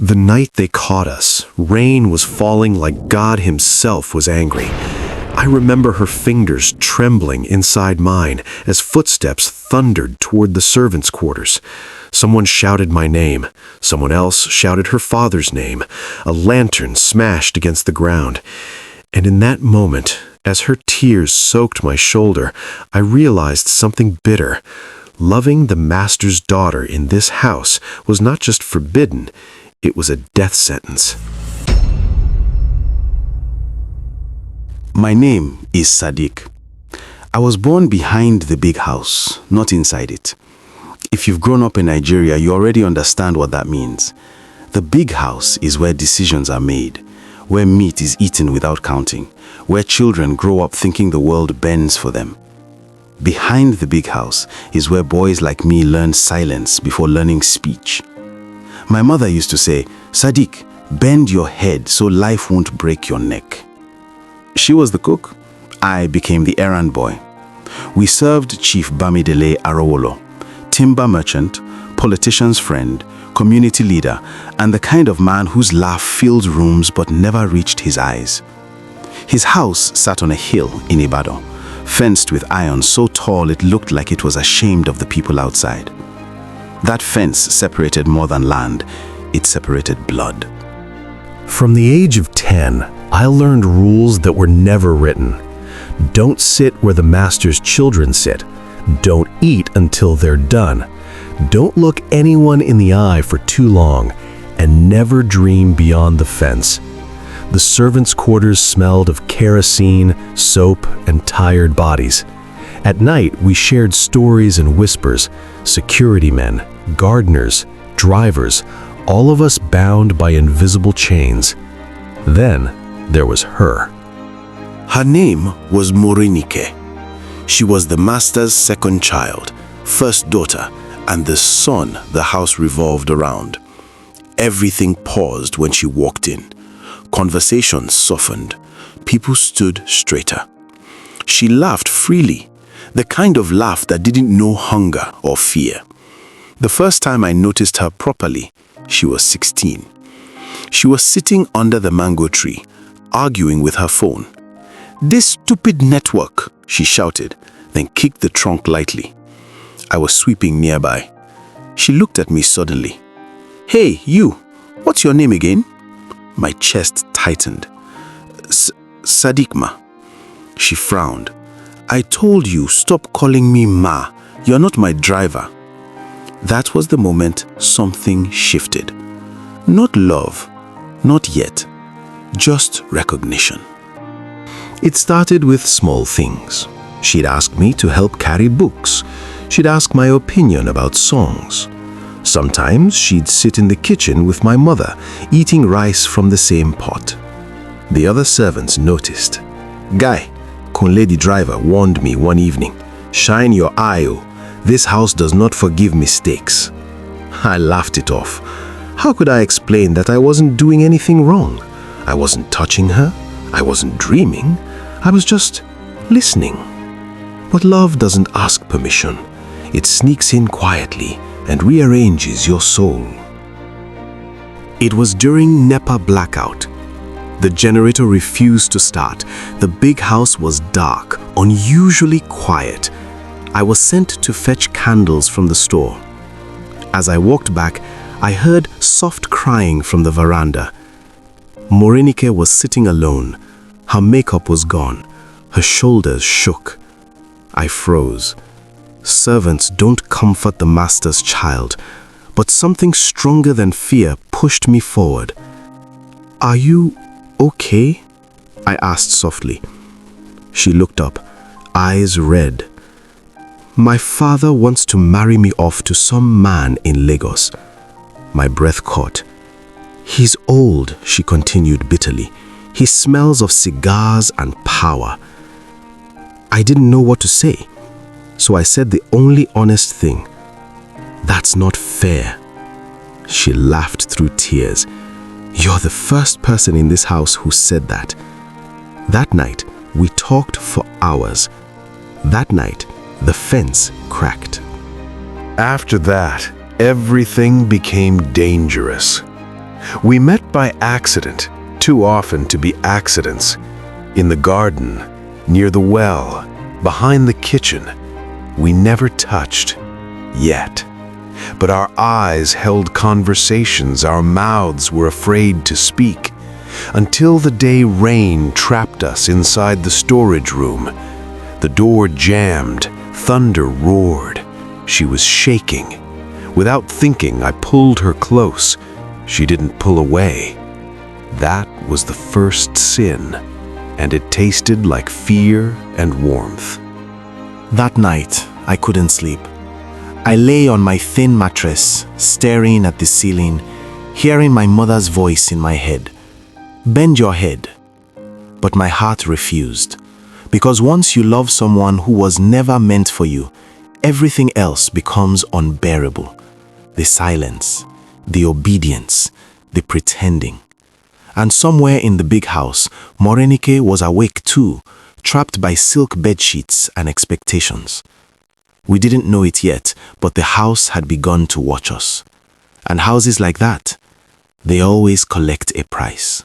The night they caught us, rain was falling like God himself was angry. I remember her fingers trembling inside mine as footsteps thundered toward the servants' quarters. Someone shouted my name. Someone else shouted her father's name. A lantern smashed against the ground. And in that moment, as her tears soaked my shoulder, I realized something bitter. Loving the master's daughter in this house was not just forbidden, it was a death sentence. My name is Sadiq. I was born behind the big house, not inside it. If you've grown up in Nigeria, you already understand what that means. The big house is where decisions are made, where meat is eaten without counting, where children grow up thinking the world bends for them. Behind the big house is where boys like me learn silence before learning speech. My mother used to say, "Sadiq, bend your head so life won't break your neck." She was the cook. I became the errand boy. We served Chief Bamidele Arowolo, timber merchant, politician's friend, community leader, and the kind of man whose laugh filled rooms but never reached his eyes. His house sat on a hill in Ibadan, fenced with iron so tall it looked like it was ashamed of the people outside. That fence separated more than land, it separated blood. From the age of 10, I learned rules that were never written. Don't sit where the master's children sit. Don't eat until they're done. Don't look anyone in the eye for too long, and never dream beyond the fence. The servants' quarters smelled of kerosene, soap, and tired bodies. At night, we shared stories and whispers, security men, gardeners, drivers, all of us bound by invisible chains. Then there was her. Her name was Morẹ nikẹ. She was the master's second child, first daughter, and the son the house revolved around. Everything paused when she walked in. Conversations softened. People stood straighter. She laughed freely, the kind of laugh that didn't know hunger or fear. The first time I noticed her properly, she was 16. She was sitting under the mango tree, arguing with her phone. "This stupid network," she shouted, then kicked the trunk lightly. I was sweeping nearby. She looked at me suddenly. "Hey, you, what's your name again?" My chest tightened. Sadiq ma." She frowned. "I told you, stop calling me ma. You're not my driver." That was the moment something shifted. Not love, not yet, just recognition. It started with small things. She'd ask me to help carry books. She'd ask my opinion about songs. Sometimes she'd sit in the kitchen with my mother, eating rice from the same pot. The other servants noticed. "Guy," Kunle the driver warned me one evening, "shine your eye, oh. This house does not forgive mistakes." I laughed it off. How could I explain that I wasn't doing anything wrong? I wasn't touching her. I wasn't dreaming. I was just listening. But love doesn't ask permission. It sneaks in quietly and rearranges your soul. It was during NEPA blackout. The generator refused to start. The big house was dark, unusually quiet. I was sent to fetch candles from the store. As I walked back, I heard soft crying from the veranda. Morẹ nikẹ was sitting alone. Her makeup was gone. Her shoulders shook. I froze. Servants don't comfort the master's child, but something stronger than fear pushed me forward. "Are you okay?" I asked softly. She looked up, eyes red. "My father wants to marry me off to some man in Lagos." My breath caught. "He's old," she continued bitterly. "He smells of cigars and power." I didn't know what to say, so I said the only honest thing. "That's not fair." She laughed through tears. "You're the first person in this house who said that." That night, we talked for hours. That night, the fence cracked. After that, everything became dangerous. We met by accident, too often to be accidents. In the garden, near the well, behind the kitchen. We never touched, yet. But our eyes held conversations, our mouths were afraid to speak, until the day rain trapped us inside the storage room. The door jammed, thunder roared. She was shaking. Without thinking, I pulled her close. She didn't pull away. That was the first sin, and it tasted like fear and warmth. That night, I couldn't sleep. I lay on my thin mattress, staring at the ceiling, hearing my mother's voice in my head. Bend your head. But my heart refused. Because once you love someone who was never meant for you, everything else becomes unbearable. The silence, the obedience, the pretending. And somewhere in the big house, Morẹ nikẹ was awake too, trapped by silk bedsheets and expectations. We didn't know it yet, but the house had begun to watch us. And houses like that, they always collect a price.